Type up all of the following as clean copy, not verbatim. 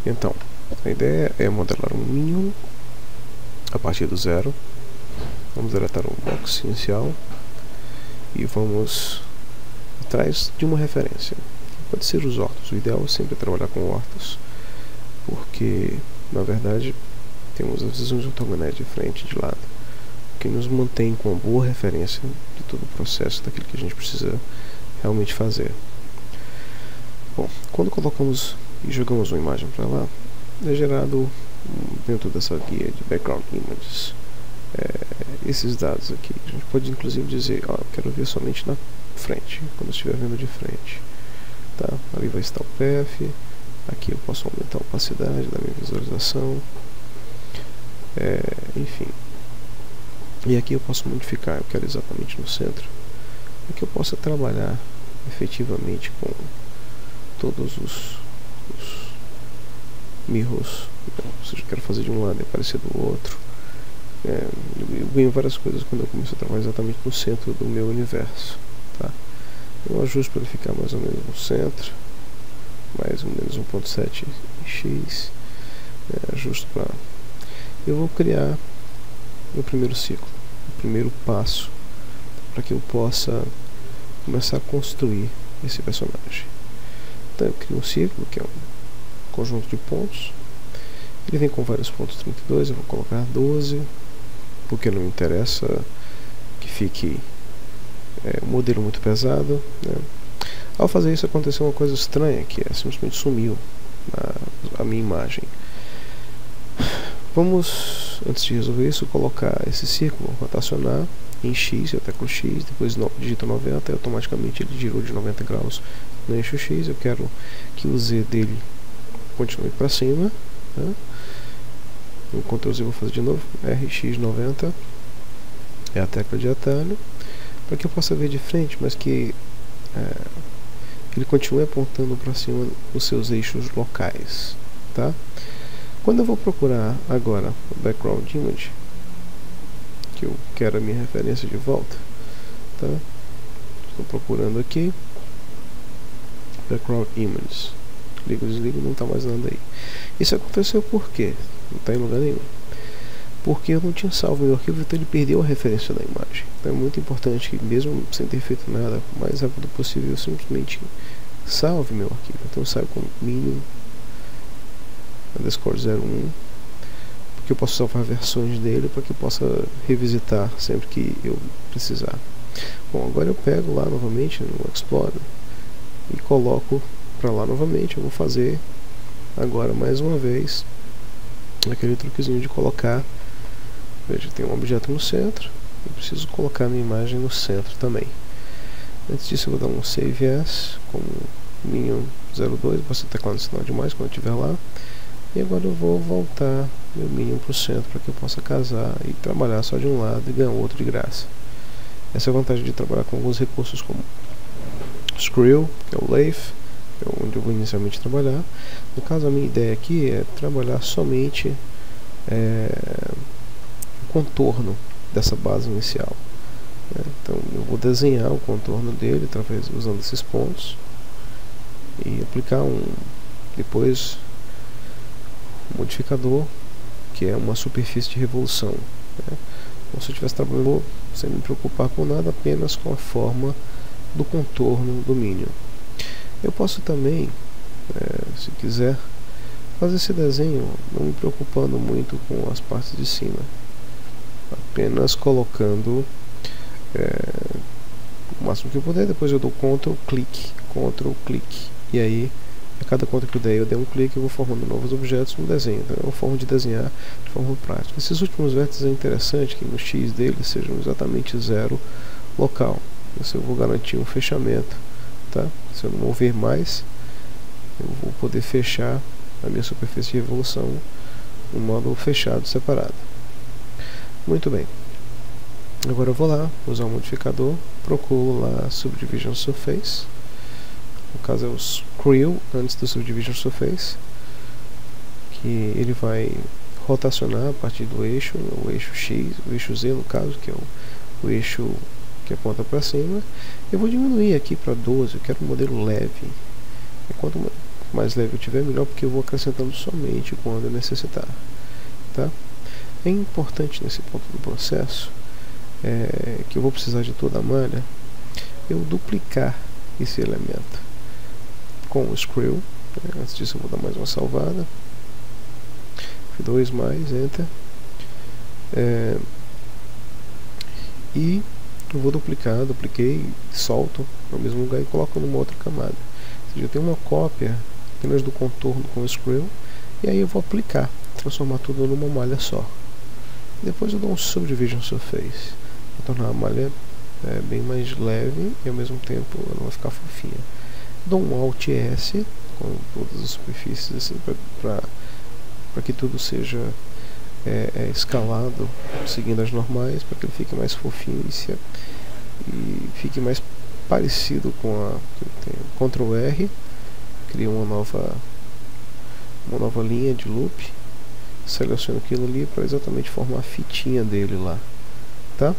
Então, a ideia é modelar um Minion a partir do zero. Vamos deletar o box inicial e vamos atrás de uma referência. Pode ser os hortos. O ideal é sempre trabalhar com hortos, porque na verdade temos as visões ortogonais de frente e de lado, que nos mantém com uma boa referência de todo o processo daquilo que a gente precisa realmente fazer. Bom, quando colocamos e jogamos uma imagem para lá, é gerado dentro dessa guia de background images esses dados aqui. A gente pode inclusive dizer, ó, eu quero ver somente na frente, quando eu estiver vendo de frente, tá? Ali vai estar o PF, aqui eu posso aumentar a opacidade da minha visualização, enfim. E aqui eu posso modificar, eu quero exatamente no centro, para que eu possa trabalhar efetivamente com todos os mirrors, ou seja, eu quero fazer de um lado e aparecer do outro. Eu ganho várias coisas quando eu começo a trabalhar exatamente no centro do meu universo, tá? Eu ajusto para ele ficar mais ou menos no centro, mais ou menos 1.7x, ajusto para... Eu vou criar o primeiro ciclo, o primeiro passo, para que eu possa começar a construir esse personagem. Então eu crio um ciclo, que é um conjunto de pontos. Ele vem com vários pontos 32, eu vou colocar 12, porque não me interessa que fique um modelo muito pesado, né? Ao fazer isso aconteceu uma coisa estranha, que simplesmente sumiu a minha imagem. Vamos, antes de resolver isso, colocar esse círculo, rotacionar em X, eu teclo X, depois digito 90 e automaticamente ele girou de 90 graus no eixo X. Eu quero que o Z dele continue para cima, né? No Ctrl Z vou fazer de novo, RX90 é a tecla de atalho, para que eu possa ver de frente, mas que ele continue apontando para cima os seus eixos locais, tá? Quando eu vou procurar agora o background image, que eu quero a minha referência de volta, tá? Estou procurando aqui background images, ligo, desligo, não está mais nada aí. Isso aconteceu por quê? Não está em lugar nenhum. Porque eu não tinha salvo meu arquivo, então ele perdeu a referência da imagem. Então é muito importante que, mesmo sem ter feito nada, o mais rápido possível, eu simplesmente salve meu arquivo. Então eu saio com minion _01, porque eu posso salvar versões dele para que eu possa revisitar sempre que eu precisar. Bom, agora eu pego lá novamente no Explorer e coloco para lá novamente. Eu vou fazer agora mais uma vez aquele truquezinho de colocar. Veja, tem um objeto no centro, eu preciso colocar a minha imagem no centro também. Antes disso eu vou dar um Save As como Minion 02, posso teclar no sinal de mais quando eu estiver lá. E agora eu vou voltar meu Minion para o centro para que eu possa casar e trabalhar só de um lado e ganhar o outro de graça. Essa é a vantagem de trabalhar com alguns recursos como Skrill, que é o Lathe, que é onde eu vou inicialmente trabalhar. No caso, a minha ideia aqui é trabalhar somente o contorno dessa base inicial, né? Então eu vou desenhar o contorno dele usando esses pontos e aplicar depois um modificador que é uma superfície de revolução, né? Como se eu estivesse trabalhando sem me preocupar com nada, apenas com a forma do contorno do Minion. Eu posso também, se quiser, fazer esse desenho não me preocupando muito com as partes de cima, apenas colocando o máximo que eu puder. Depois eu dou Ctrl clique, e aí a cada Ctrl que eu der um clique, eu vou formando novos objetos no desenho. Então é uma forma de desenhar de forma prática. Esses últimos vértices é interessante que no X deles sejam exatamente 0 local. Isso eu vou garantir um fechamento, tá? Se eu não mover mais, eu vou poder fechar a minha superfície de revolução no modo fechado separado. Muito bem. Agora eu vou lá, usar um modificador, procuro lá Subdivision Surface. No caso é o Skrill antes do Subdivision Surface, que ele vai rotacionar a partir do eixo, o eixo X, o eixo Z no caso, que é o eixo que aponta para cima. Eu vou diminuir aqui para 12, eu quero um modelo leve. E quanto mais leve eu tiver, melhor, porque eu vou acrescentando somente quando eu necessitar, tá? É importante nesse ponto do processo que eu vou precisar de toda a malha, eu duplicar esse elemento com o screw, né? Antes disso eu vou dar mais uma salvada, F2 mais, Enter, e eu vou dupliquei, solto no mesmo lugar e coloco numa outra camada. Ou seja, eu tenho uma cópia apenas do contorno com o screw, e aí eu vou aplicar, transformar tudo numa malha só. Depois eu dou um Subdivision Surface, para tornar a malha bem mais leve e ao mesmo tempo ela vai ficar fofinha. Dou um Alt S com todas as superfícies assim, para que tudo seja escalado seguindo as normais, para que ele fique mais fofinho e fique mais parecido com a que eu tenho. Ctrl R, crio uma nova linha de loop, seleciono aquilo ali para exatamente formar a fitinha dele lá, tá?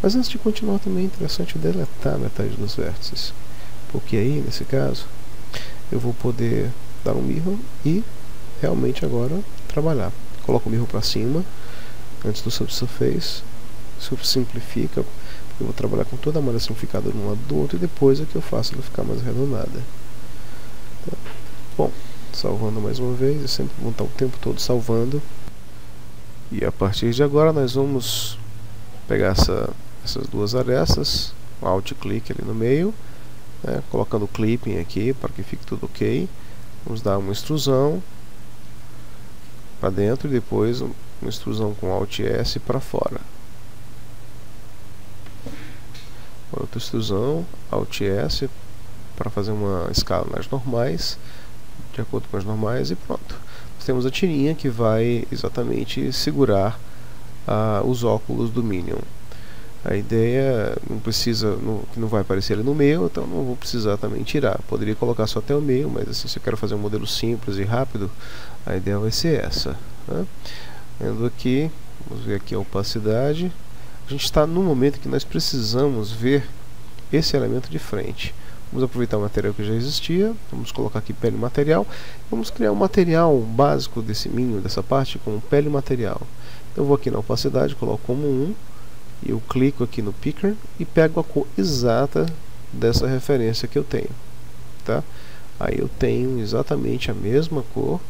Mas antes de continuar, também é interessante deletar metade dos vértices, porque aí nesse caso eu vou poder dar um mirror e realmente agora trabalhar. Coloco o mirror para cima antes do Subsurface, isso simplifica, porque eu vou trabalhar com toda a malha simplificada de um lado do outro, e depois é que eu faço ela ficar mais arredondada. Tá? Bom, salvando mais uma vez, eu sempre vou estar o tempo todo salvando, e a partir de agora nós vamos pegar essas duas arestas, um Alt-clique ali no meio, né, colocando o clipping aqui para que fique tudo ok. Vamos dar uma extrusão para dentro e depois uma extrusão com Alt-S para fora. Outra extrusão, Alt-S para fazer uma escala nas normais, de acordo com as normais, e pronto. Nós temos a tirinha que vai exatamente segurar os óculos do Minion. A ideia que não vai aparecer ali no meio, então não vou precisar também tirar. Poderia colocar só até o meio, mas assim, se eu quero fazer um modelo simples e rápido, a ideia vai ser essa, né? Vendo aqui, vamos ver aqui a opacidade. A gente está no momento que nós precisamos ver esse elemento de frente. Vamos aproveitar o material que já existia, vamos colocar aqui pele material. Vamos criar um material básico desse Minion, dessa parte, com pele material. Então eu vou aqui na opacidade, coloco como 1. E eu clico aqui no Picker e pego a cor exata dessa referência que eu tenho, tá? Aí eu tenho exatamente a mesma cor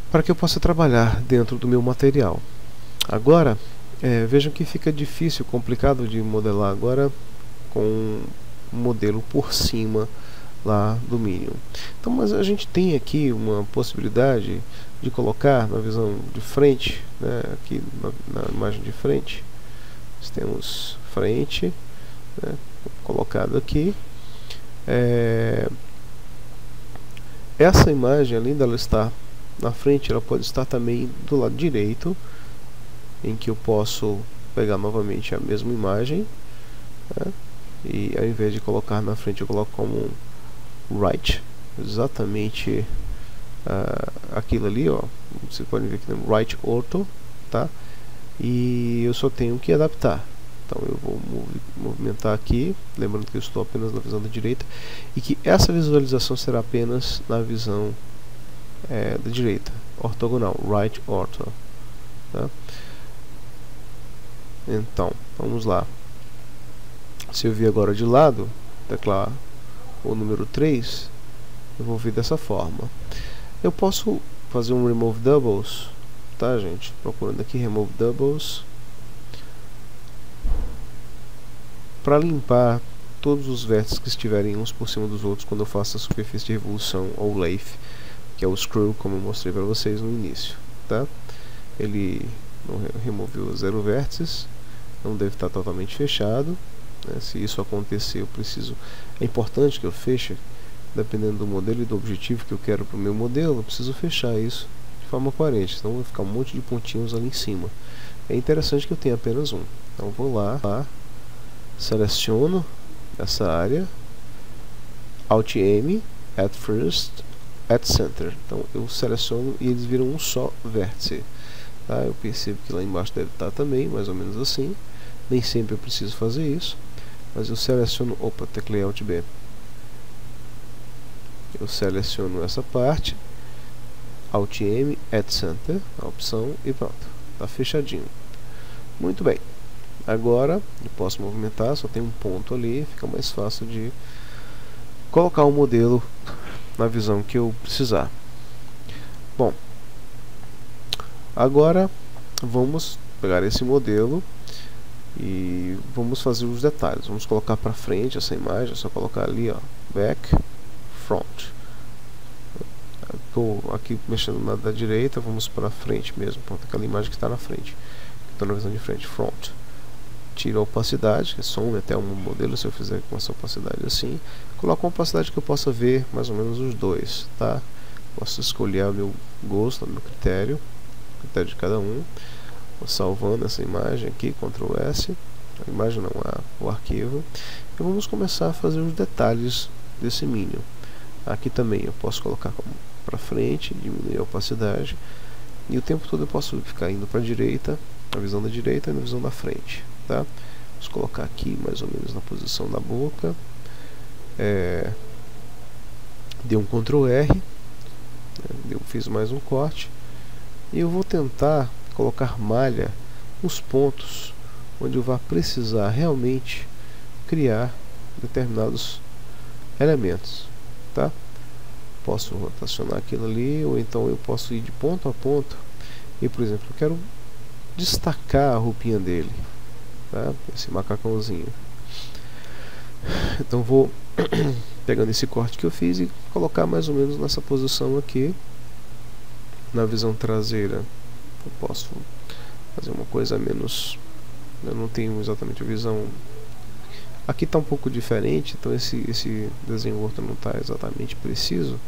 para que eu possa trabalhar dentro do meu material. Agora, vejam que fica difícil, complicado de modelar agora com um modelo por cima lá do Minion. Então, mas a gente tem aqui uma possibilidade de colocar na visão de frente, né, aqui na imagem de frente. Nós temos frente, né, colocado aqui. Essa imagem, além dela estar na frente, ela pode estar também do lado direito, em que eu posso pegar novamente a mesma imagem, né, e ao invés de colocar na frente eu coloco como right, exatamente aquilo ali, ó. Você pode ver aqui no right ortho, tá? E eu só tenho que adaptar. Então eu vou movimentar aqui, lembrando que eu estou apenas na visão da direita, e que essa visualização será apenas na visão da direita, ortogonal, right ortho, tá? Então, vamos lá. Se eu vir agora de lado, teclar o número 3, eu vou vir dessa forma. Eu posso fazer um Remove Doubles, tá, gente? Procurando aqui Remove Doubles, para limpar todos os vértices que estiverem uns por cima dos outros quando eu faço a superfície de revolução ou lathe, que é o screw, como eu mostrei para vocês no início, tá? Ele não removeu 0 vértices, não deve estar totalmente fechado, né? Se isso acontecer, é importante que eu feche, dependendo do modelo e do objetivo que eu quero para o meu modelo, eu preciso fechar isso de forma coerente, senão vai ficar um monte de pontinhos ali em cima. É interessante que eu tenha apenas um. Então eu vou lá, seleciono essa área, Alt M, at first, at center. Então eu seleciono e eles viram um só vértice, tá? Eu percebo que lá embaixo deve estar também, mais ou menos assim. Nem sempre eu preciso fazer isso, mas eu seleciono, teclei Alt B. Eu seleciono essa parte, Alt M, Add Center, a opção, e pronto, está fechadinho. Muito bem, agora eu posso movimentar, só tem um ponto ali, fica mais fácil de colocar o modelo na visão que eu precisar. Bom, agora vamos pegar esse modelo e vamos fazer os detalhes. Vamos colocar para frente essa imagem, é só colocar ali, ó, back, front. Estou aqui mexendo na da direita, vamos para frente mesmo, para aquela imagem que está na frente, estou na visão de frente, front. Tiro a opacidade, que some até um modelo se eu fizer com essa opacidade assim. Coloco uma opacidade que eu possa ver mais ou menos os dois, tá? Posso escolher o meu gosto, o meu critério de cada um. Vou salvando essa imagem aqui, Ctrl S, a imagem não, o arquivo, e vamos começar a fazer os detalhes desse Minion. Aqui também eu posso colocar para frente, diminuir a opacidade, e o tempo todo eu posso ficar indo para a direita, na visão da direita e na visão da frente, tá? Vamos colocar aqui mais ou menos na posição da boca, dei um Ctrl R, fiz mais um corte, e eu vou tentar colocar malha nos pontos onde eu vá precisar realmente criar determinados elementos, tá? Posso rotacionar aquilo ali, ou então eu posso ir de ponto a ponto e, por exemplo, eu quero destacar a roupinha dele, tá? Esse macacãozinho. Então vou pegando esse corte que eu fiz e colocar mais ou menos nessa posição aqui. Na visão traseira eu posso fazer uma coisa menos, eu não tenho exatamente a visão, aqui está um pouco diferente, então esse desenho outro não está exatamente preciso,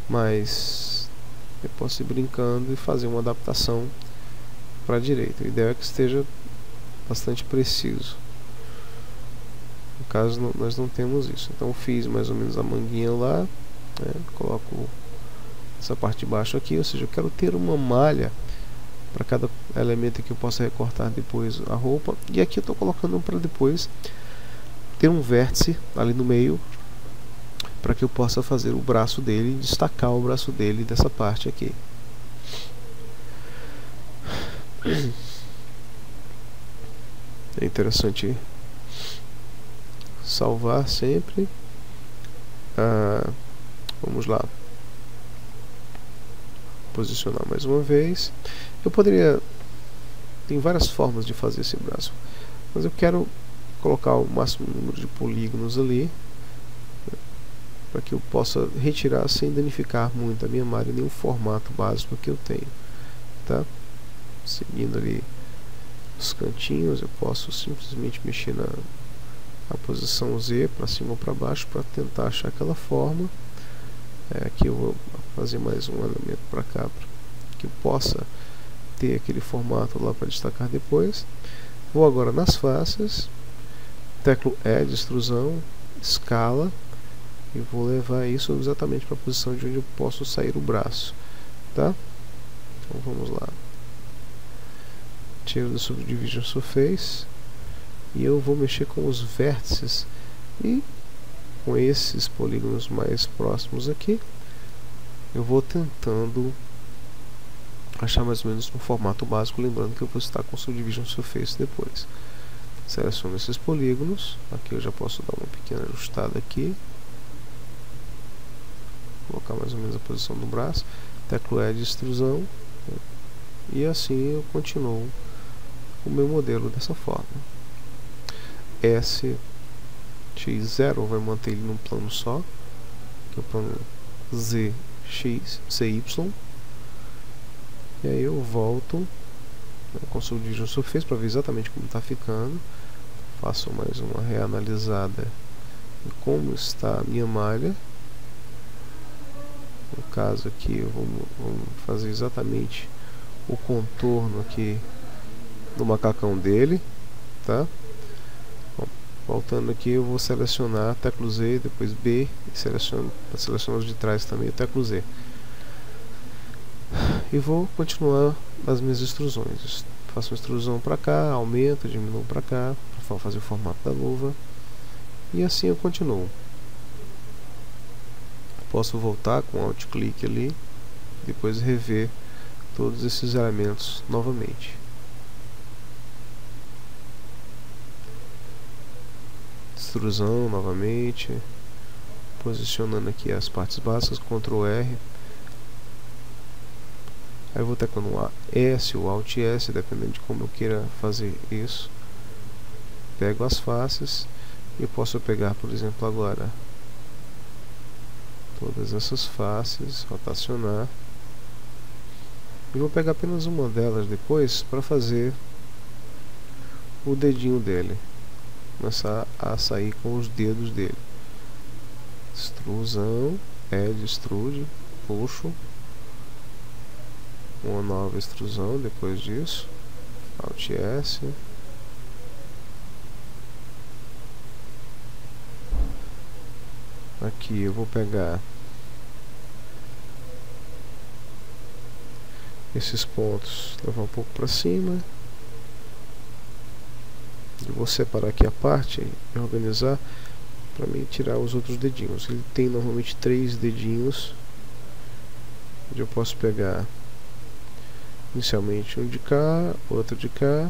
mas eu posso ir brincando e fazer uma adaptação para a direita. O ideal é que esteja bastante preciso. No caso nós não temos isso, então fiz mais ou menos a manguinha lá, né? Coloco essa parte de baixo aqui, ou seja, eu quero ter uma malha para cada elemento que eu possa recortar depois a roupa, e aqui eu estou colocando para depois ter um vértice ali no meio para que eu possa fazer o braço dele, destacar o braço dele dessa parte aqui. É interessante salvar sempre. Vamos lá, posicionar mais uma vez. Eu poderia, tem várias formas de fazer esse braço, mas eu quero colocar o máximo número de polígonos ali, para que eu possa retirar sem danificar muito a minha malha, nem o formato básico que eu tenho, tá? Seguindo ali os cantinhos, eu posso simplesmente mexer na posição Z para cima ou para baixo para tentar achar aquela forma. Aqui eu vou fazer mais um elemento para cá, para que eu possa ter aquele formato lá para destacar depois. Vou agora nas faces, teclo E de extrusão, escala, e vou levar isso exatamente para a posição de onde eu posso sair o braço, tá? Então vamos lá, tiro do Subdivision Surface e eu vou mexer com os vértices e com esses polígonos mais próximos aqui eu vou tentando achar mais ou menos um formato básico, lembrando que eu vou estar com o Subdivision Surface depois. Seleciono esses polígonos, aqui eu já posso dar uma pequena ajustada aqui, colocar mais ou menos a posição do braço, teclo E de extrusão, e assim eu continuo o meu modelo dessa forma. X0 vai manter ele num plano só, que é o plano ZXCY, e aí eu volto, né, com o Subdivision Surface para ver exatamente como está ficando. Faço mais uma reanalisada de como está a minha malha. No caso aqui vamos fazer exatamente o contorno aqui do macacão dele, tá? Bom, voltando aqui eu vou selecionar teclo Z, depois B, e seleciono os de trás também, o teclo Z. E vou continuar as minhas extrusões. Faço uma extrusão para cá, aumento, diminuo para cá, para fazer o formato da luva, e assim eu continuo. posso voltar com Alt-clique ali, depois rever todos esses elementos novamente. Extrusão novamente, posicionando aqui as partes básicas, Ctrl R. Aí eu vou teclando um S ou Alt S, dependendo de como eu queira fazer isso. Pego as faces e posso pegar, por exemplo, agora todas essas faces, rotacionar. E vou pegar apenas uma delas depois para fazer o dedinho dele. Começar a sair com os dedos dele. Extrusão, Add Extrude, puxo. Uma nova extrusão depois disso. Alt S. Aqui eu vou pegar esses pontos, levar um pouco para cima. Eu vou separar aqui a parte e organizar para mim tirar os outros dedinhos. Ele tem normalmente 3 dedinhos, onde eu posso pegar inicialmente um de cá, outro de cá.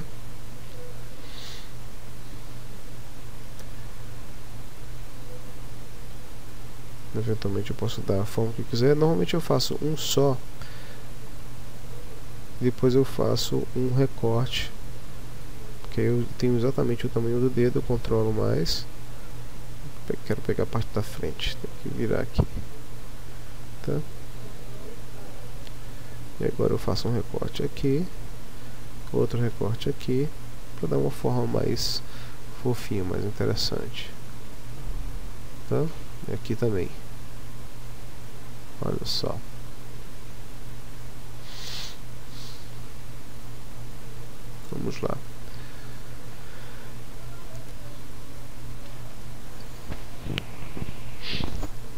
Eventualmente eu posso dar a forma que eu quiser. Normalmente eu faço um só, depois eu faço um recorte, porque eu tenho exatamente o tamanho do dedo, eu controlo mais. Quero pegar a parte da frente, tem que virar aqui, tá? E agora eu faço um recorte aqui, outro recorte aqui, para dar uma forma mais fofinha, mais interessante, tá? E aqui também. Olha só. Vamos lá.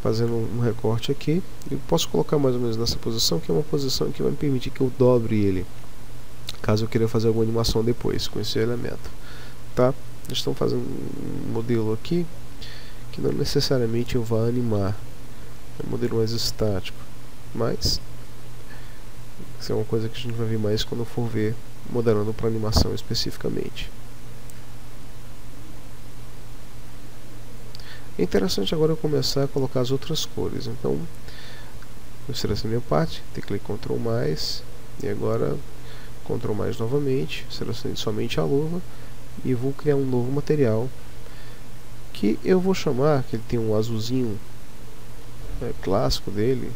Fazendo um recorte aqui, eu posso colocar mais ou menos nessa posição, que é uma posição que vai me permitir que eu dobre ele, caso eu queira fazer alguma animação depois com esse elemento, tá? Estão fazendo um modelo aqui que não necessariamente eu vá animar, é um modelo mais estático, mas isso é uma coisa que a gente vai ver mais quando for ver modelando para animação especificamente. É interessante agora eu começar a colocar as outras cores. Então eu selecionei a parte, teclei Ctrl mais e agora Ctrl mais novamente, selecionei somente a luva e vou criar um novo material que eu vou chamar, que ele tem um azulzinho clássico dele,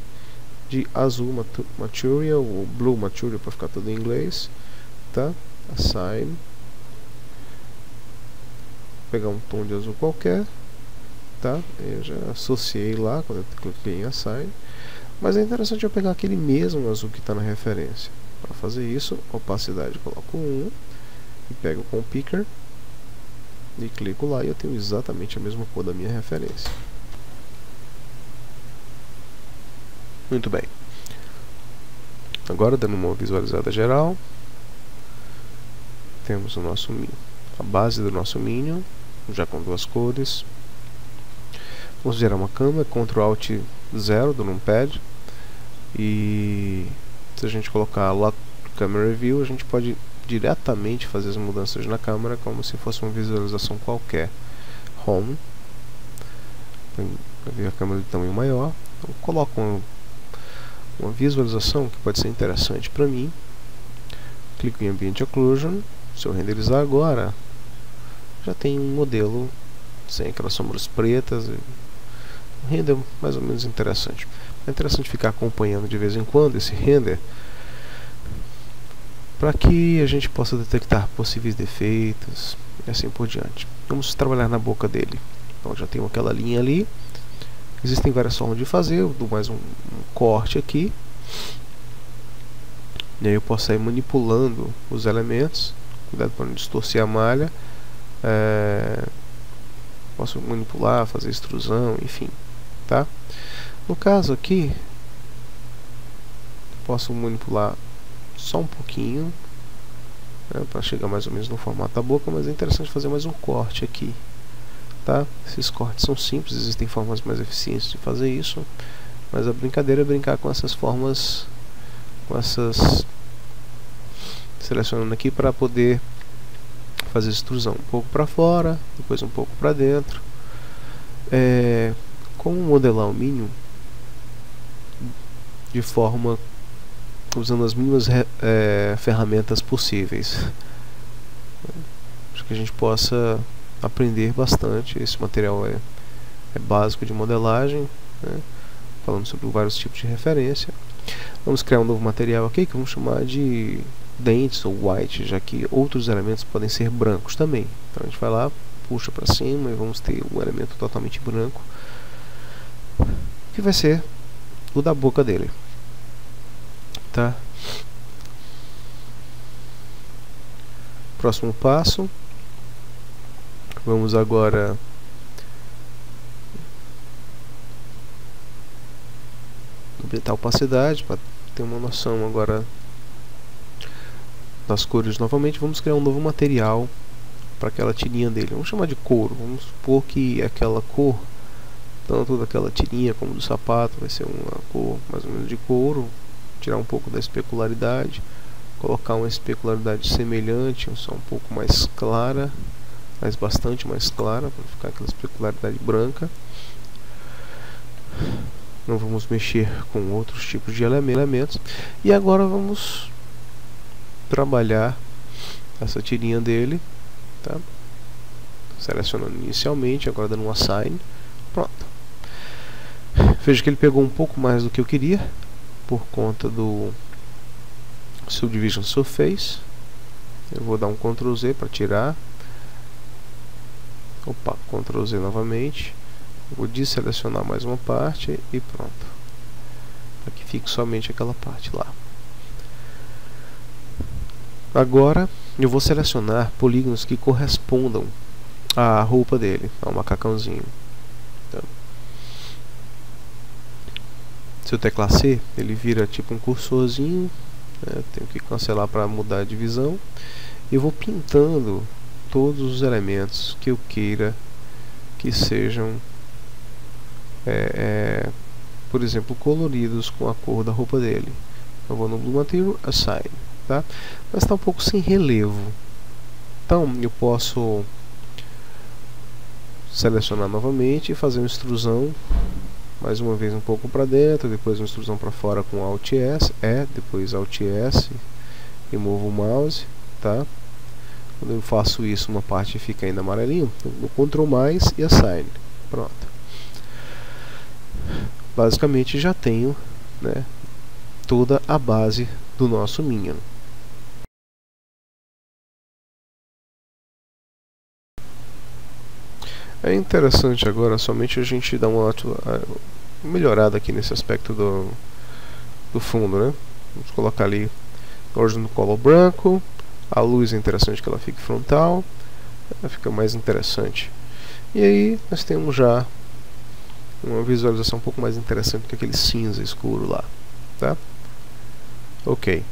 de azul material ou blue material, para ficar tudo em inglês, tá? Assign, vou pegar um tom de azul qualquer, tá? Eu já associei lá quando eu cliquei em Assign, mas é interessante eu pegar aquele mesmo azul que está na referência. Para fazer isso, opacidade coloco 1 e pego com o picker e clico lá e eu tenho exatamente a mesma cor da minha referência. Muito bem. Agora, dando uma visualizada geral, temos o nosso a base do nosso Minion, já com 2 cores. Vamos gerar uma câmera, Ctrl Alt 0 do numpad, e se a gente colocar Lock Camera View, a gente pode diretamente fazer as mudanças na câmera como se fosse uma visualização qualquer. Home, vai ver a câmera de tamanho maior. Eu coloco uma visualização que pode ser interessante para mim. Clico em Ambient Occlusion. Se eu renderizar agora, já tem um modelo sem aquelas sombras pretas. Um render mais ou menos interessante. É interessante ficar acompanhando de vez em quando esse render, para que a gente possa detectar possíveis defeitos e assim por diante. Vamos trabalhar na boca dele. Então já tenho aquela linha ali. Existem várias formas de fazer. Eu dou mais um corte aqui, e aí eu posso ir manipulando os elementos. Cuidado para não distorcer a malha. Posso manipular, fazer extrusão, enfim, tá? No caso aqui, posso manipular só um pouquinho, né, para chegar mais ou menos no formato da boca, mas é interessante fazer mais um corte aqui, tá? Esses cortes são simples, existem formas mais eficientes de fazer isso. Mas a brincadeira é brincar com essas formas, selecionando aqui para poder fazer extrusão, um pouco para fora, depois um pouco para dentro. Como modelar o Minion de forma usando as mínimas ferramentas possíveis. Acho que a gente possa aprender bastante. Esse material é básico de modelagem, né? Falando sobre vários tipos de referência. Vamos criar um novo material aqui que vamos chamar de Dents ou White, já que outros elementos podem ser brancos também. Então a gente vai lá, puxa para cima e vamos ter um elemento totalmente branco, que vai ser o da boca dele. Tá? Próximo passo, vamos agora aumentar a opacidade para ter uma noção agora das cores novamente. Vamos criar um novo material para aquela tirinha dele. Vamos chamar de couro. Vamos supor que aquela cor, tanto daquela tirinha como do sapato, vai ser uma cor mais ou menos de couro. Tirar um pouco da especularidade, colocar uma especularidade semelhante, só um pouco mais clara, mas bastante mais clara, para ficar aquela especularidade branca. Não vamos mexer com outros tipos de elementos. E agora vamos trabalhar essa tirinha dele, tá? Selecionando inicialmente, agora dando um assign. Pronto. Veja que ele pegou um pouco mais do que eu queria, por conta do Subdivision Surface. Eu vou dar um Ctrl Z para tirar. Opa, Ctrl Z novamente. Vou desselecionar mais uma parte e pronto. Para que fique somente aquela parte lá. Agora eu vou selecionar polígonos que correspondam à roupa dele, ao macacãozinho. Então, se eu teclar C, ele vira tipo um cursorzinho, né? Tenho que cancelar para mudar a divisão. E vou pintando todos os elementos que eu queira que sejam, por exemplo, coloridos com a cor da roupa dele. Eu vou no Blue Material, Assign, tá? Mas está um pouco sem relevo. Então eu posso selecionar novamente e fazer uma extrusão. Mais uma vez um pouco para dentro, depois uma extrusão para fora com Alt S, depois Alt S e movo o mouse, tá? Quando eu faço isso, uma parte fica ainda amarelinho, eu Ctrl mais e Assign. Pronto. Basicamente já tenho, né, toda a base do nosso Minion. É interessante agora somente a gente dar uma melhorada aqui nesse aspecto do fundo, né? Vamos colocar ali Original Color branco. A luz é interessante que ela fique frontal, ela fica mais interessante. E aí nós temos já uma visualização um pouco mais interessante que aquele cinza escuro lá, tá? Ok.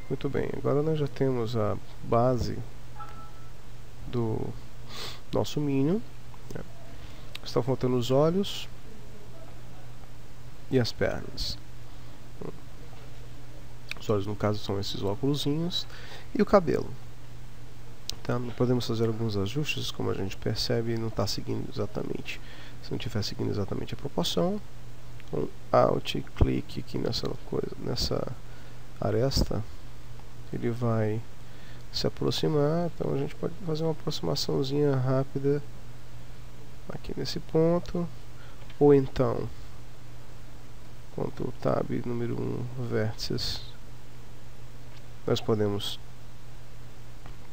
Muito bem, agora nós já temos a base do nosso Minion. Estão faltando os olhos e as pernas. Os olhos, no caso, são esses óculosinhos, e o cabelo. Tá? Podemos fazer alguns ajustes, como a gente percebe, não está seguindo exatamente. Se não estiver seguindo exatamente a proporção, com Alt, clique aqui nessa aresta, ele vai se aproximar. Então a gente pode fazer uma aproximaçãozinha rápida aqui nesse ponto, ou então Ctrl Tab número 1 vértices, nós podemos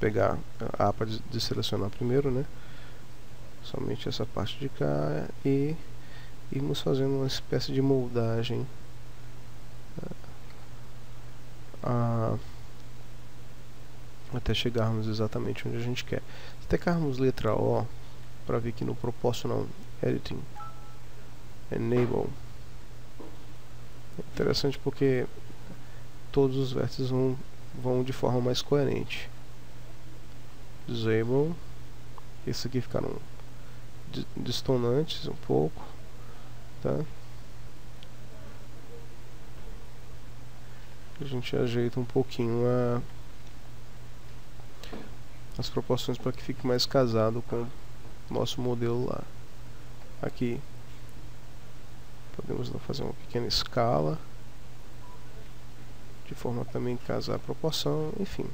pegar a para desselecionar primeiro, né, somente essa parte de cá, e irmos fazendo uma espécie de moldagem até chegarmos exatamente onde a gente quer. Se tecarmos letra O para vir aqui no Proportional Editing, Enable, é interessante porque todos os vértices vão de forma mais coerente. Disable, esses aqui ficaram distonantes um pouco, tá? A gente ajeita um pouquinho as proporções para que fique mais casado com o nosso modelo lá. Aqui podemos fazer uma pequena escala de forma a também casar a proporção, enfim,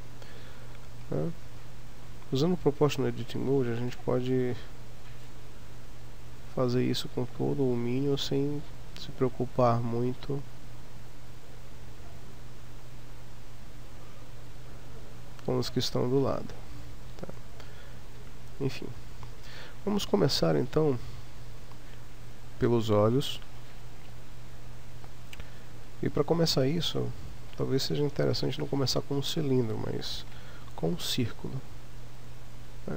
né? Usando o Proportional Editing Mode, a gente pode fazer isso com todo o Minion sem se preocupar muito com os que estão do lado, tá? Enfim, vamos começar então pelos olhos. E para começar isso, talvez seja interessante não começar com um cilindro, mas com um círculo.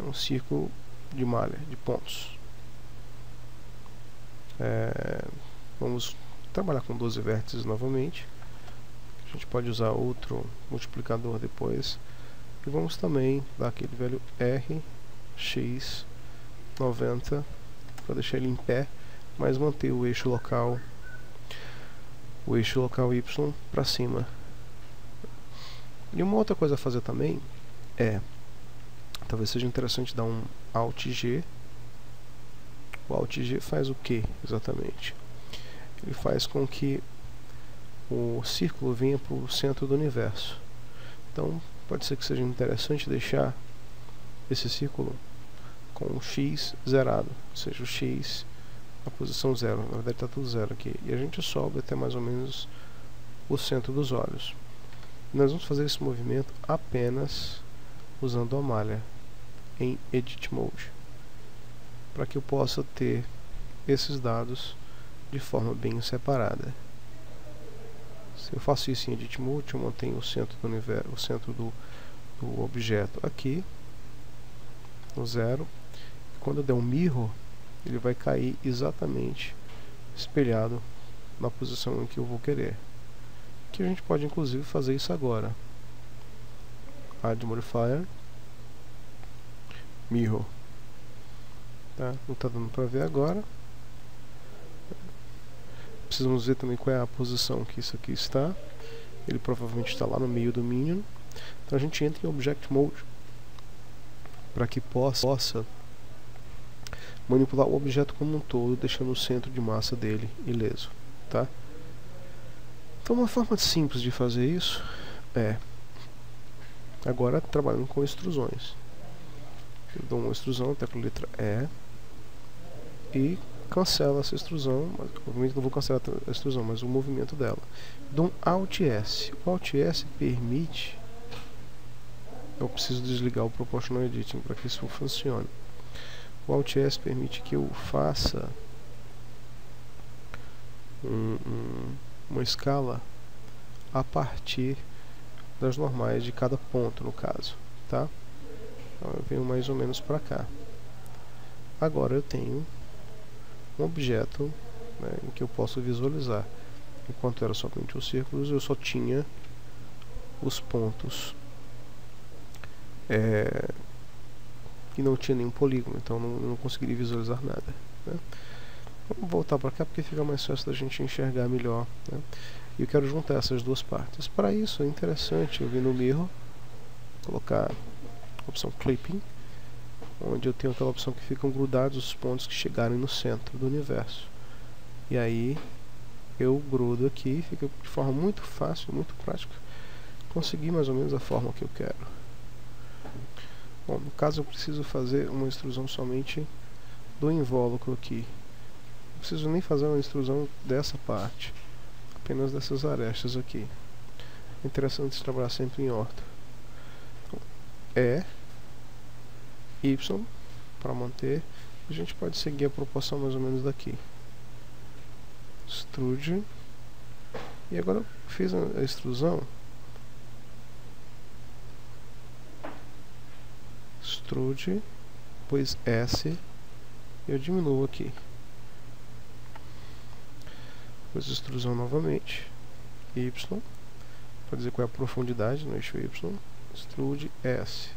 Um círculo de malha, de pontos. Vamos trabalhar com 12 vértices novamente. A gente pode usar outro multiplicador depois. E vamos também dar aquele velho RX90 para deixar ele em pé, mas manter o eixo local Y para cima. E uma outra coisa a fazer também talvez seja interessante dar um Alt G. O Alt G faz o que exatamente? Ele faz com que o círculo venha para o centro do universo. Então pode ser que seja interessante deixar esse círculo com o X zerado, ou seja, o X na posição 0, na verdade está tudo 0 aqui, e a gente sobe até mais ou menos o centro dos olhos. Nós vamos fazer esse movimento apenas usando a malha em Edit Mode, para que eu possa ter esses dados de forma bem separada. Se eu faço isso em Edit Mode, eu mantenho o centro do universo, o centro do objeto aqui no 0. Quando eu der um Mirror, ele vai cair exatamente espelhado na posição em que eu vou querer. Que a gente pode inclusive fazer isso agora. Add Modifier, Mirror. Tá? Não está dando para ver agora. Precisamos ver também qual é a posição que isso aqui está. Ele provavelmente está lá no meio do Minion. Então a gente entra em Object Mode para que possa manipular o objeto como um todo, deixando o centro de massa dele ileso, tá? Então uma forma simples de fazer isso agora trabalhando com extrusões. Eu dou uma extrusão, tecla letra E cancela essa extrusão, mas obviamente não vou cancelar a extrusão, mas o movimento dela. Dou um Alt S. O Alt S permite, eu preciso desligar o Proportional Editing para que isso funcione. O Alt S permite que eu faça uma escala a partir das normais de cada ponto, no caso, tá? Então eu venho mais ou menos para cá. Agora eu tenho um objeto, né, em que eu posso visualizar. Enquanto era somente os círculos, eu só tinha os pontos e não tinha nenhum polígono, então não conseguiria visualizar nada, né? Vamos voltar para cá porque fica mais fácil da gente enxergar melhor, né? E eu quero juntar essas duas partes. Para isso é interessante eu vir no Mirror, colocar a opção Clipping, onde eu tenho aquela opção que ficam grudados os pontos que chegarem no centro do universo. E aí eu grudo aqui, fica de forma muito fácil, muito prática, conseguir mais ou menos a forma que eu quero. Bom, no caso eu preciso fazer uma extrusão somente do invólucro aqui. Não preciso nem fazer uma extrusão dessa parte, apenas dessas arestas aqui. É interessante trabalhar sempre em orto. Então, Y para manter. A gente pode seguir a proporção mais ou menos daqui. Extrude. E agora eu fiz a extrusão. Extrude, depois S, eu diminuo aqui. Depois extrusão novamente, Y, para dizer qual é a profundidade no eixo Y, extrude S.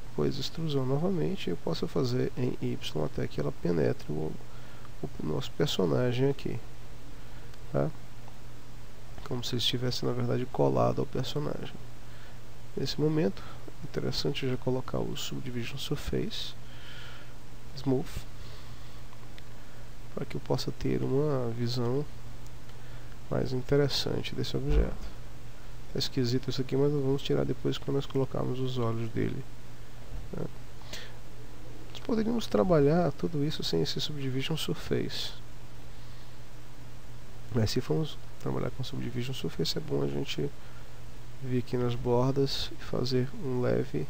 Depois extrusão novamente, eu posso fazer em Y até que ela penetre o o nosso personagem aqui, tá? Como se estivesse na verdade colado ao personagem. Nesse momento, é interessante já colocar o Subdivision Surface Smooth, para que eu possa ter uma visão mais interessante desse objeto. É esquisito isso aqui, mas vamos tirar depois quando nós colocarmos os olhos dele, né? Nós poderíamos trabalhar tudo isso sem esse Subdivision Surface, mas se formos trabalhar com Subdivision Surface, é bom a gente vir aqui nas bordas e fazer um leve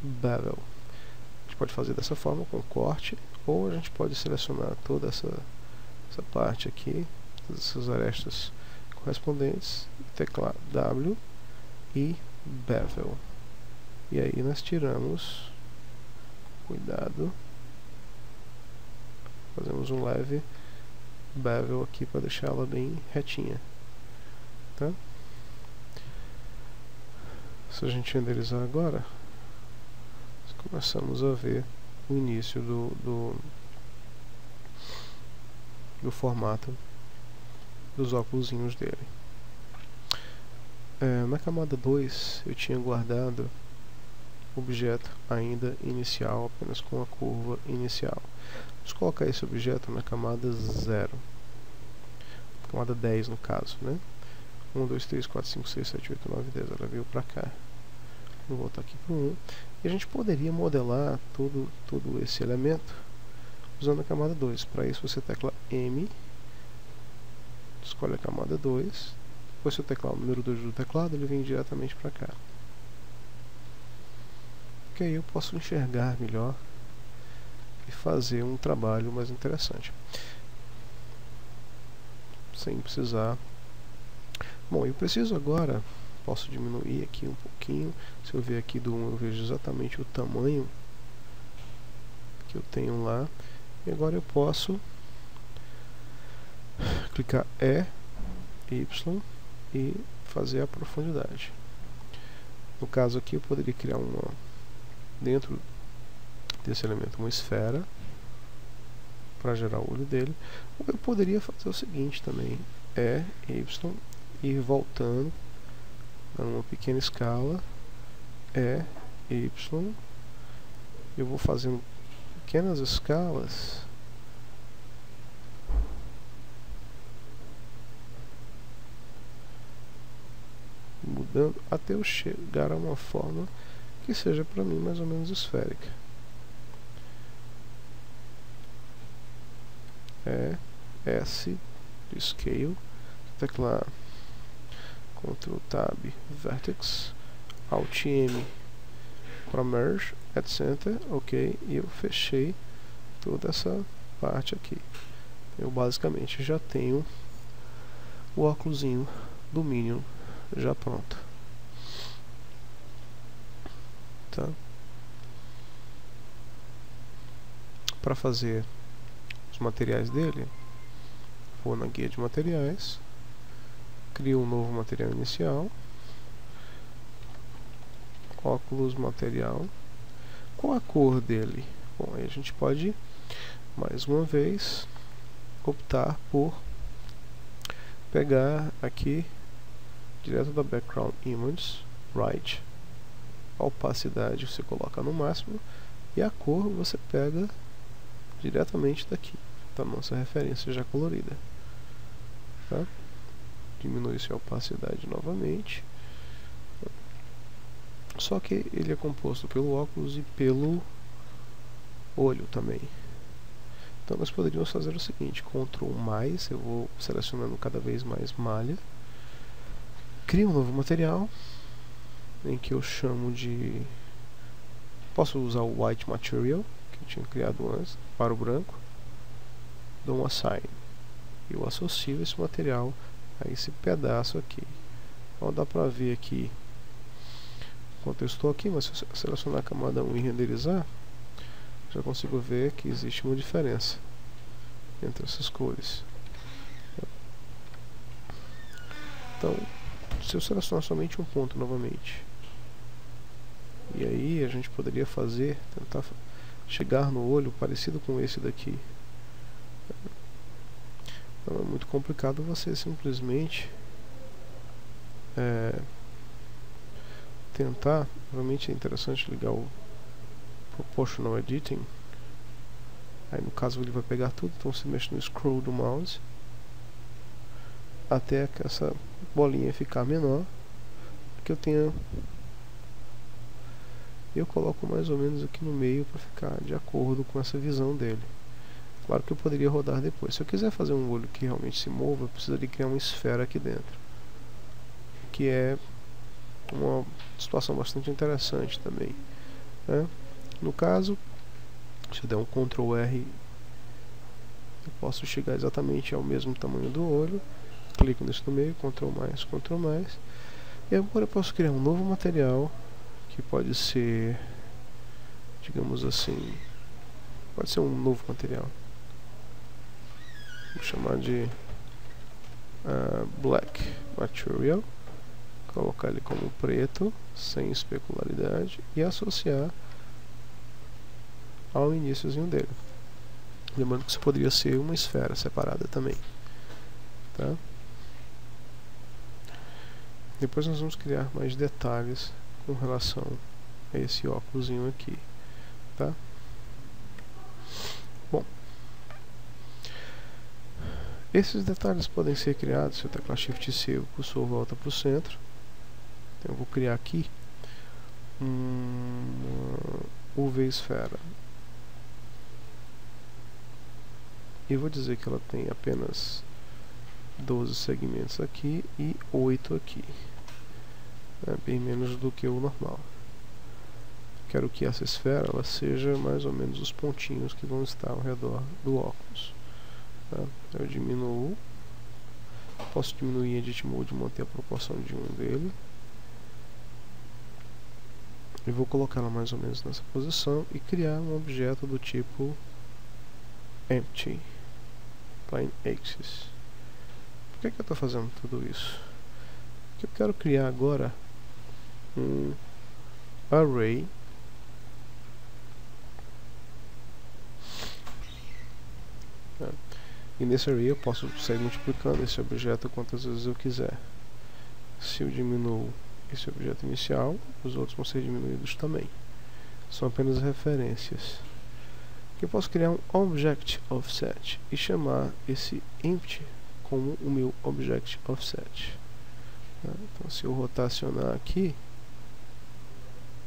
bevel. A gente pode fazer dessa forma, com corte, ou a gente pode selecionar toda essa parte aqui, todas essas arestas correspondentes, teclar W e bevel. E aí nós tiramos, cuidado, fazemos um leve bevel aqui para deixar ela bem retinha, tá? Se a gente renderizar agora, começamos a ver o início do formato dos óculosinhos dele. Na camada 2 eu tinha guardado o objeto ainda inicial, apenas com a curva inicial. Vamos colocar esse objeto na camada 0, camada 10 no caso, né? 1, 2, 3, 4, 5, 6, 7, 8, 9, 10, ela veio para cá. Vou voltar aqui para o 1. E a gente poderia modelar todo esse elemento usando a camada 2. Para isso você tecla M, escolhe a camada 2, depois se eu teclar o número 2 do teclado, ele vem diretamente para cá. Porque aí eu posso enxergar melhor e fazer um trabalho mais interessante, sem precisar. Bom, eu preciso agora, posso diminuir aqui um pouquinho. Se eu ver aqui do 1, eu vejo exatamente o tamanho que eu tenho lá. E agora eu posso clicar E, Y e fazer a profundidade. No caso aqui eu poderia criar dentro desse elemento uma esfera para gerar o olho dele. Ou eu poderia fazer o seguinte também, E, Y, e voltando numa pequena escala, E, Y, eu vou fazendo pequenas escalas mudando até eu chegar a uma forma que seja para mim mais ou menos esférica. S de Scale, teclar Ctrl Tab Vertex, Alt M para Merge, etc. Ok, e eu fechei toda essa parte aqui. Eu basicamente já tenho o óculosinho do Minion já pronto, tá? Para fazer os materiais dele, vou na guia de materiais, crio um novo material inicial, óculos material. Qual a cor dele? Bom, aí a gente pode mais uma vez optar por pegar aqui direto da Background Image, Right, a opacidade você coloca no máximo e a cor você pega diretamente daqui, da nossa referência já colorida, tá? Diminui-se a opacidade novamente. Só que ele é composto pelo óculos e pelo olho também. Então nós poderíamos fazer o seguinte, Ctrl mais, eu vou selecionando cada vez mais malha, crio um novo material em que eu chamo de, posso usar o White Material que eu tinha criado antes para o branco, dou um Assign e eu associo esse material a esse pedaço aqui. Então dá para ver aqui enquanto eu estou aqui, mas se eu selecionar a camada 1 e renderizar, já consigo ver que existe uma diferença entre essas cores. Então, se eu selecionar somente um ponto novamente, e aí a gente poderia tentar chegar no olho parecido com esse daqui, Não é muito complicado, você simplesmente tentar. Realmente é interessante ligar o Proportional Editing. Aí no caso ele vai pegar tudo, então você mexe no scroll do mouse até que essa bolinha ficar menor, que eu tenha. Eu coloco mais ou menos aqui no meio para ficar de acordo com essa visão dele. Claro que eu poderia rodar depois. Se eu quiser fazer um olho que realmente se mova, eu precisaria criar uma esfera aqui dentro, que é uma situação bastante interessante também, né? No caso, se eu der um Ctrl R, eu posso chegar exatamente ao mesmo tamanho do olho. Clico nesse no meio, Ctrl mais, e agora eu posso criar um novo material, que pode ser, digamos assim, pode ser um novo material. Vou chamar de Black Material, colocar ele como preto, sem especularidade, e associar ao iniciozinho dele. Lembrando que isso poderia ser uma esfera separada também, tá? Depois nós vamos criar mais detalhes com relação a esse óculosinho aqui, tá? Bom, esses detalhes podem ser criados se eu teclar Shift C, o cursor volta para o centro. Então eu vou criar aqui uma UV esfera. E vou dizer que ela tem apenas 12 segmentos aqui e 8 aqui. É bem menos do que o normal. Quero que essa esfera ela seja mais ou menos os pontinhos que vão estar ao redor do óculos. Tá? Eu diminuo. Posso diminuir em Edit Mode e manter a proporção de 1 dele. E vou colocá-la mais ou menos nessa posição e criar um objeto do tipo Empty Plane Axis. Por que eu estou fazendo tudo isso? Porque eu quero criar agora um array e nesse array eu posso sair multiplicando esse objeto quantas vezes eu quiser. Se eu diminuo esse objeto inicial, os outros vão ser diminuídos também. São apenas referências. Eu posso criar um Object Offset e chamar esse Empty como o meu Object Offset. Então se eu rotacionar aqui,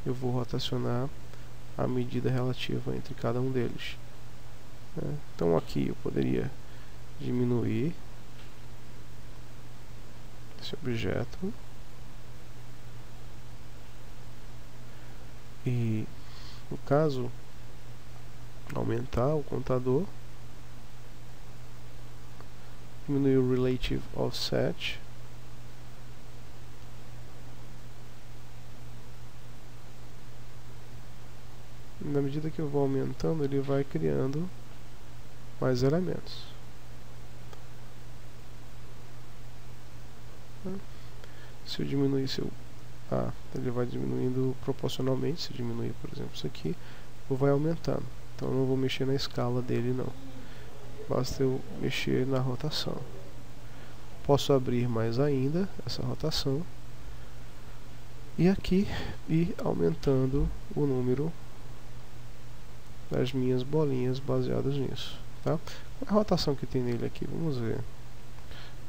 eu vou rotacionar a medida relativa entre cada um deles. Então aqui eu poderia diminuir esse objeto e, no caso, aumentar o contador, diminuir o Relative Offset, e na medida que eu vou aumentando, ele vai criando mais elementos. Se eu diminuir ele vai diminuindo proporcionalmente. Se eu diminuir, por exemplo, isso aqui, ou vai aumentando. Então eu não vou mexer na escala dele não. Basta eu mexer na rotação. Posso abrir mais ainda essa rotação e aqui ir aumentando o número das minhas bolinhas baseadas nisso, tá? A rotação que tem nele aqui, vamos ver.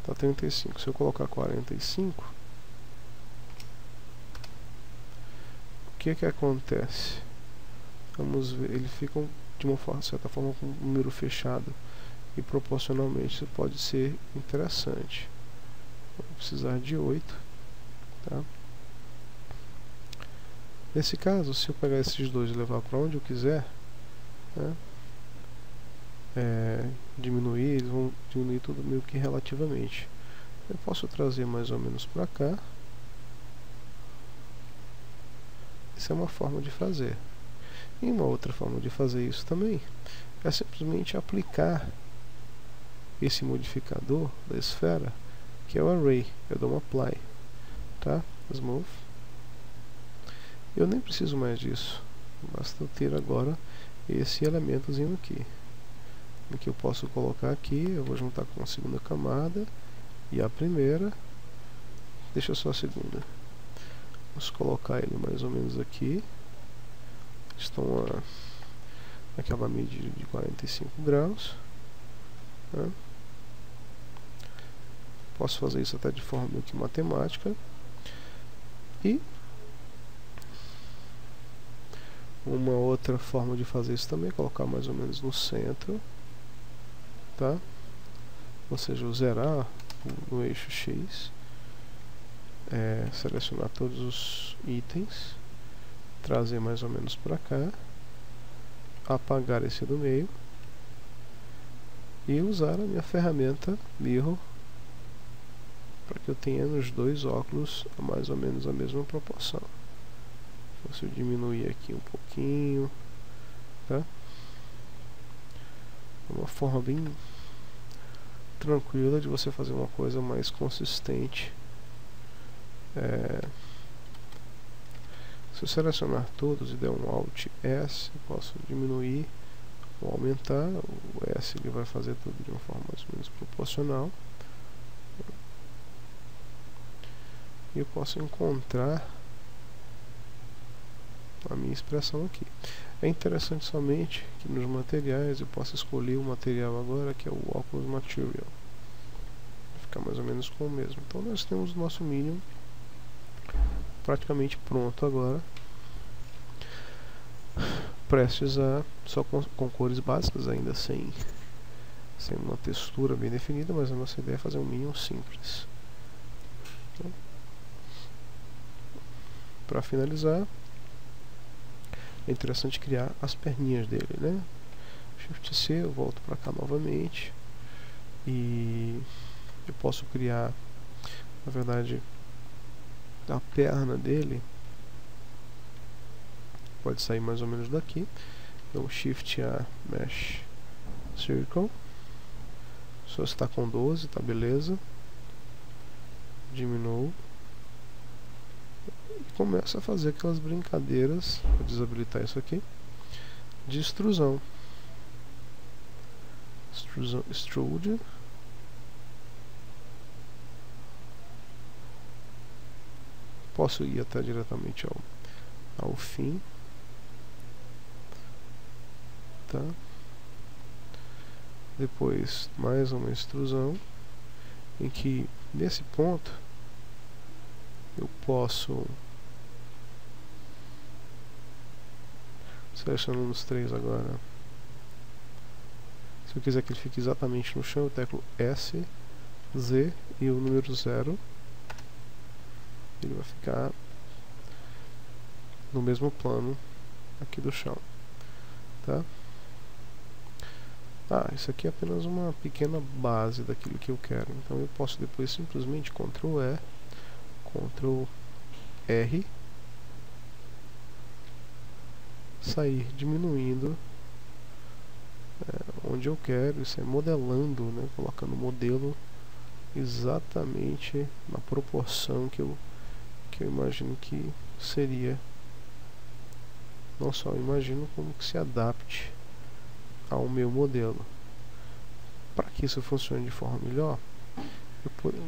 Tá 35. Se eu colocar 45, o que que acontece? Vamos ver, ele fica de uma certa forma com um número fechado e proporcionalmente isso pode ser interessante. Vou precisar de 8, tá? Nesse caso, se eu pegar esses dois e levar para onde eu quiser, né, diminuir, eles vão diminuir tudo meio que relativamente. Eu posso trazer mais ou menos para cá. Isso é uma forma de fazer. E uma outra forma de fazer isso também é simplesmente aplicar esse modificador da esfera, que é o array. Eu dou um apply, tá? Smooth. Eu nem preciso mais disso, basta eu ter agora esse elementozinho aqui. Aqui eu posso colocar aqui, eu vou juntar com a segunda camada e a primeira. Deixa só a segunda. Vamos colocar ele mais ou menos aqui. Estão naquela medida de 45 graus. Né? Posso fazer isso até de forma meio que matemática. E uma outra forma de fazer isso também é colocar mais ou menos no centro, tá? Ou seja, eu zerar no eixo X, selecionar todos os itens, trazer mais ou menos para cá, apagar esse do meio e usar a minha ferramenta Mirror para que eu tenha nos dois óculos mais ou menos a mesma proporção. Se eu diminuir aqui um pouquinho, tá? É uma forma bem tranquila de você fazer uma coisa mais consistente. Se eu selecionar todos e der um Alt S, eu posso diminuir ou aumentar. O S ele vai fazer tudo de uma forma mais ou menos proporcional. E eu posso encontrar a minha expressão aqui. É interessante somente que nos materiais eu posso escolher o material agora, que é o Oculus Material. Vai ficar mais ou menos com o mesmo. Então nós temos o nosso Minion praticamente pronto agora, prestes a só com cores básicas, ainda sem uma textura bem definida, mas a nossa ideia é fazer um Minion simples. Então, para finalizar, é interessante criar as perninhas dele, né? Shift C, eu volto para cá novamente e eu posso criar, na verdade, a perna dele pode sair mais ou menos daqui. Então Shift A, Mesh Circle. Só está com 12, tá beleza. Diminuo e começa a fazer aquelas brincadeiras. Vou desabilitar isso aqui de extrusão. Extrude. Posso ir até diretamente ao fim, tá? Depois mais uma extrusão, em que nesse ponto eu posso, selecionando os três agora, se eu quiser que ele fique exatamente no chão, eu teclo S, Z e o número 0. Ele vai ficar no mesmo plano aqui do chão, tá? Isso aqui é apenas uma pequena base daquilo que eu quero. Então eu posso depois simplesmente Ctrl E, Ctrl R, sair diminuindo onde eu quero, isso é modelando, né? Colocando o modelo exatamente na proporção que eu imagino que seria. Não só imagino, como que se adapte ao meu modelo. Para que isso funcione de forma melhor,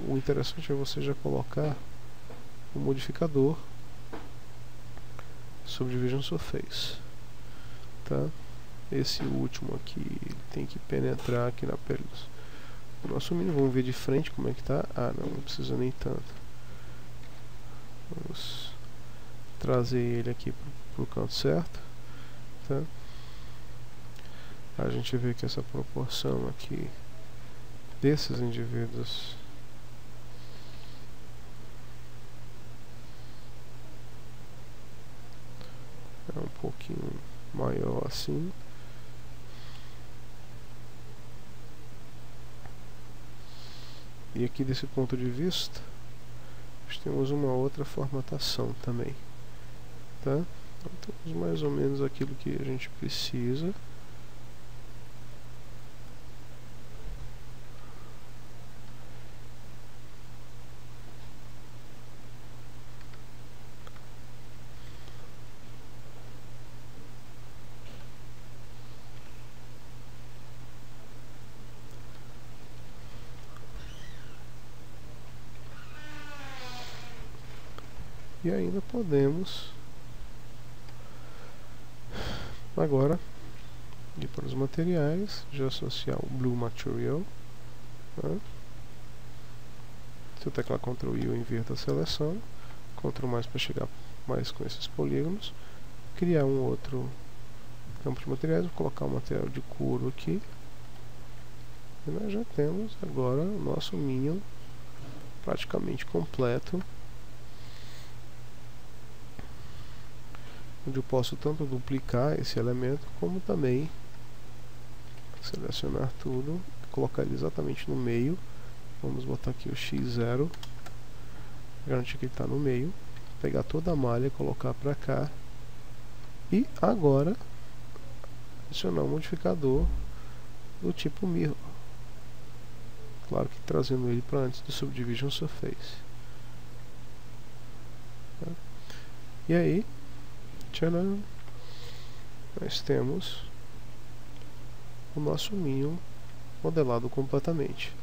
o interessante é você já colocar o modificador Subdivision Surface, tá? Esse último aqui tem que penetrar aqui na pele do nosso Minion. Vamos ver de frente como é que tá. Não precisa nem tanto. Vamos trazer ele aqui para o canto certo, tá? A gente vê que essa proporção aqui desses indivíduos é um pouquinho maior assim. E aqui desse ponto de vista nós temos uma outra formatação também, tá? Então temos mais ou menos aquilo que a gente precisa. E ainda podemos agora ir para os materiais, já associar o Blue Material, né? Se eu teclar Ctrl I, eu inverto a seleção, Ctrl mais para chegar mais com esses polígonos, criar um outro campo de materiais, vou colocar o material de couro aqui, e nós já temos agora o nosso Minion praticamente completo, onde eu posso tanto duplicar esse elemento, como também selecionar tudo, colocar ele exatamente no meio. Vamos botar aqui o X0, garantir que ele está no meio, pegar toda a malha, colocar para cá, e agora adicionar um modificador do tipo Mirror, claro que trazendo ele para antes do Subdivision Surface. E aí, tcharam, nós temos o nosso Minion modelado completamente.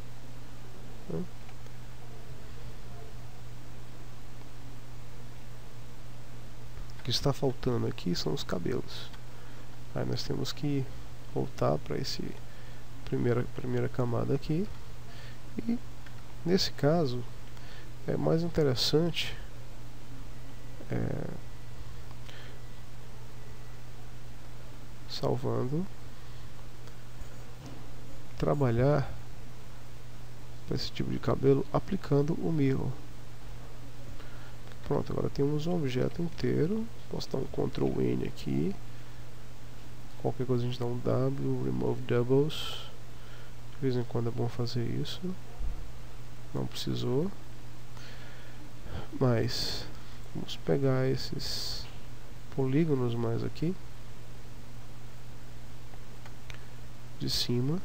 O que está faltando aqui são os cabelos. Aí nós temos que voltar para esse primeira camada aqui, e nesse caso é mais interessante salvando, trabalhar para esse tipo de cabelo aplicando o Mirror. Pronto, agora temos um objeto inteiro. Posso dar um Ctrl N aqui, qualquer coisa a gente dá um W, Remove Doubles, de vez em quando é bom fazer isso, não precisou, mas vamos pegar esses polígonos mais aqui de cima,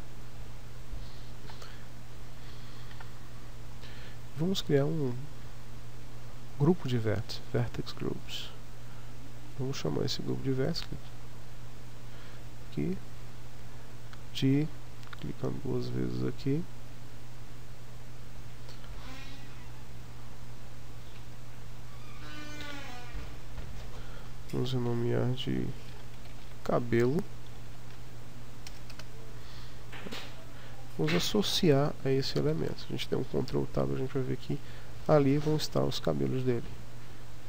vamos criar um grupo de vértices, Vertex Groups. Vamos chamar esse grupo de vértices aqui de, clicando duas vezes aqui, vamos renomear de cabelo. Vamos associar a esse elemento. A gente tem um Ctrl Tab, a gente vai ver que ali vão estar os cabelos dele,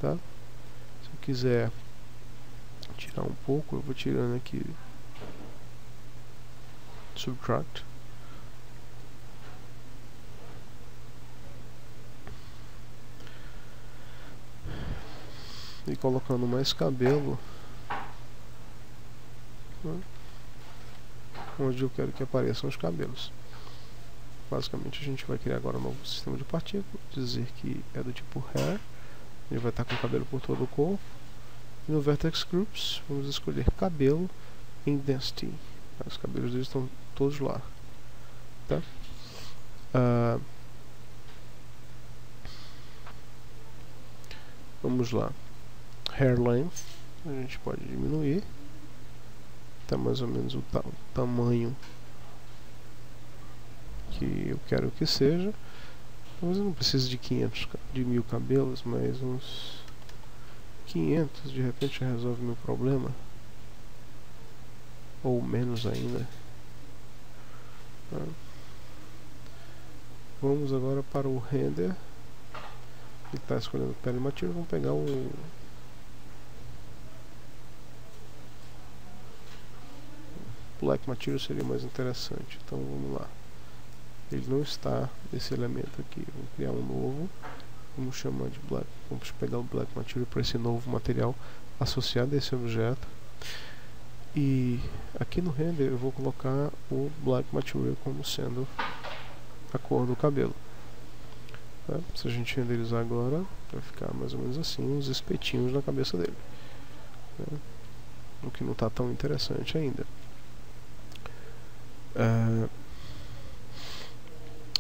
tá? Se eu quiser tirar um pouco, eu vou tirando aqui Subtract, e colocando mais cabelo, né, onde eu quero que apareçam os cabelos. Basicamente a gente vai criar agora um novo sistema de partículas, dizer que é do tipo Hair, ele vai estar com o cabelo por todo o corpo, e no Vertex Groups vamos escolher cabelo em Density. Os cabelos deles estão todos lá, tá? Vamos lá, Hair Length, a gente pode diminuir até mais ou menos o tamanho que eu quero que seja. Talvez eu não precise de 1000 cabelos, mas uns 500 de repente já resolve meu problema, ou menos ainda. Vamos agora para o render. Ele está escolhendo pele material. Vamos pegar o Black Material, seria mais interessante. Então vamos lá. Ele não está nesse elemento aqui. Vamos criar um novo. Vamos chamar de Black. Vamos pegar o Black Material para esse novo material associado a esse objeto. E aqui no render eu vou colocar o Black Material como sendo a cor do cabelo. Tá? Se a gente renderizar agora, vai ficar mais ou menos assim, uns espetinhos na cabeça dele. Tá? O que não está tão interessante ainda.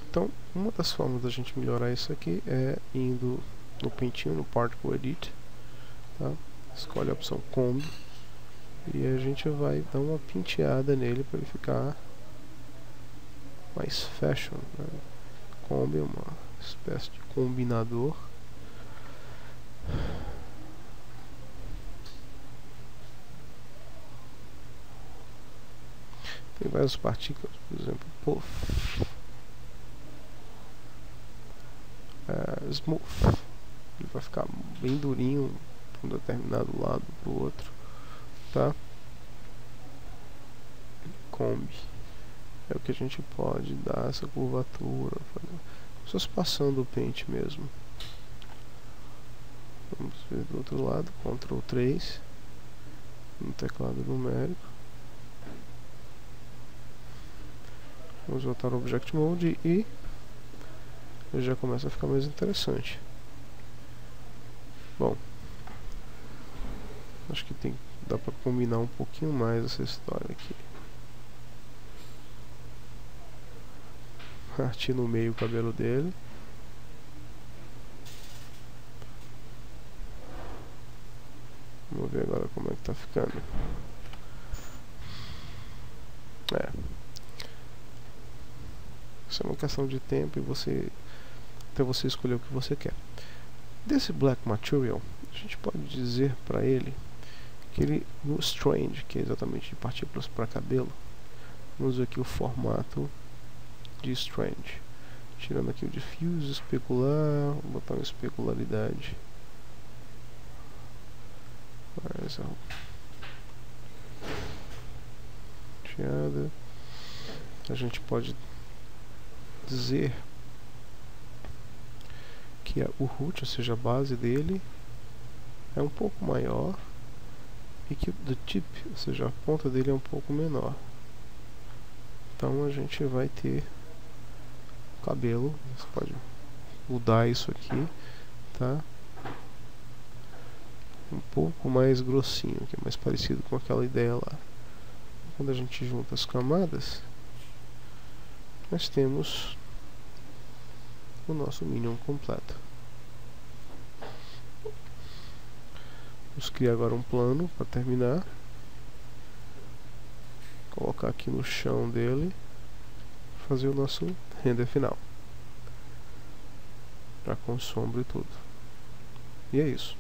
Então, uma das formas da gente melhorar isso aqui é indo no pentinho, no Particle Edit, tá? Escolhe a opção Comb e a gente vai dar uma penteada nele para ele ficar mais fashion, né? Comb é uma espécie de combinador. Tem várias partículas, por exemplo, puff, smooth, ele vai ficar bem durinho de um determinado lado para o outro, tá? Combi é o que a gente pode dar essa curvatura, só se passando o pente mesmo. Vamos ver do outro lado, Ctrl 3 no teclado numérico. Vamos voltar ao Object Mode e já começa a ficar mais interessante. Bom, acho que dá para combinar um pouquinho mais essa história aqui. Partir no meio o cabelo dele. Vamos ver agora como é que tá ficando. Isso é uma questão de tempo e até você escolher o que você quer. Desse Black Material, a gente pode dizer para ele que ele, no Strand, que é exatamente de partículas para cabelo, vamos ver aqui o formato de Strand. Tirando aqui o Diffuse, especular, vou botar uma especularidade. A gente pode dizer que o root, ou seja, a base dele, é um pouco maior e que o tip, ou seja, a ponta dele é um pouco menor. Então a gente vai ter cabelo, você pode mudar isso aqui, tá? Um pouco mais grossinho, que é mais parecido com aquela ideia lá. Quando a gente junta as camadas, nós temos o nosso Minion completo. Vamos criar agora um plano para terminar. Colocar aqui no chão dele, fazer o nosso render final, já com sombra e tudo. E é isso.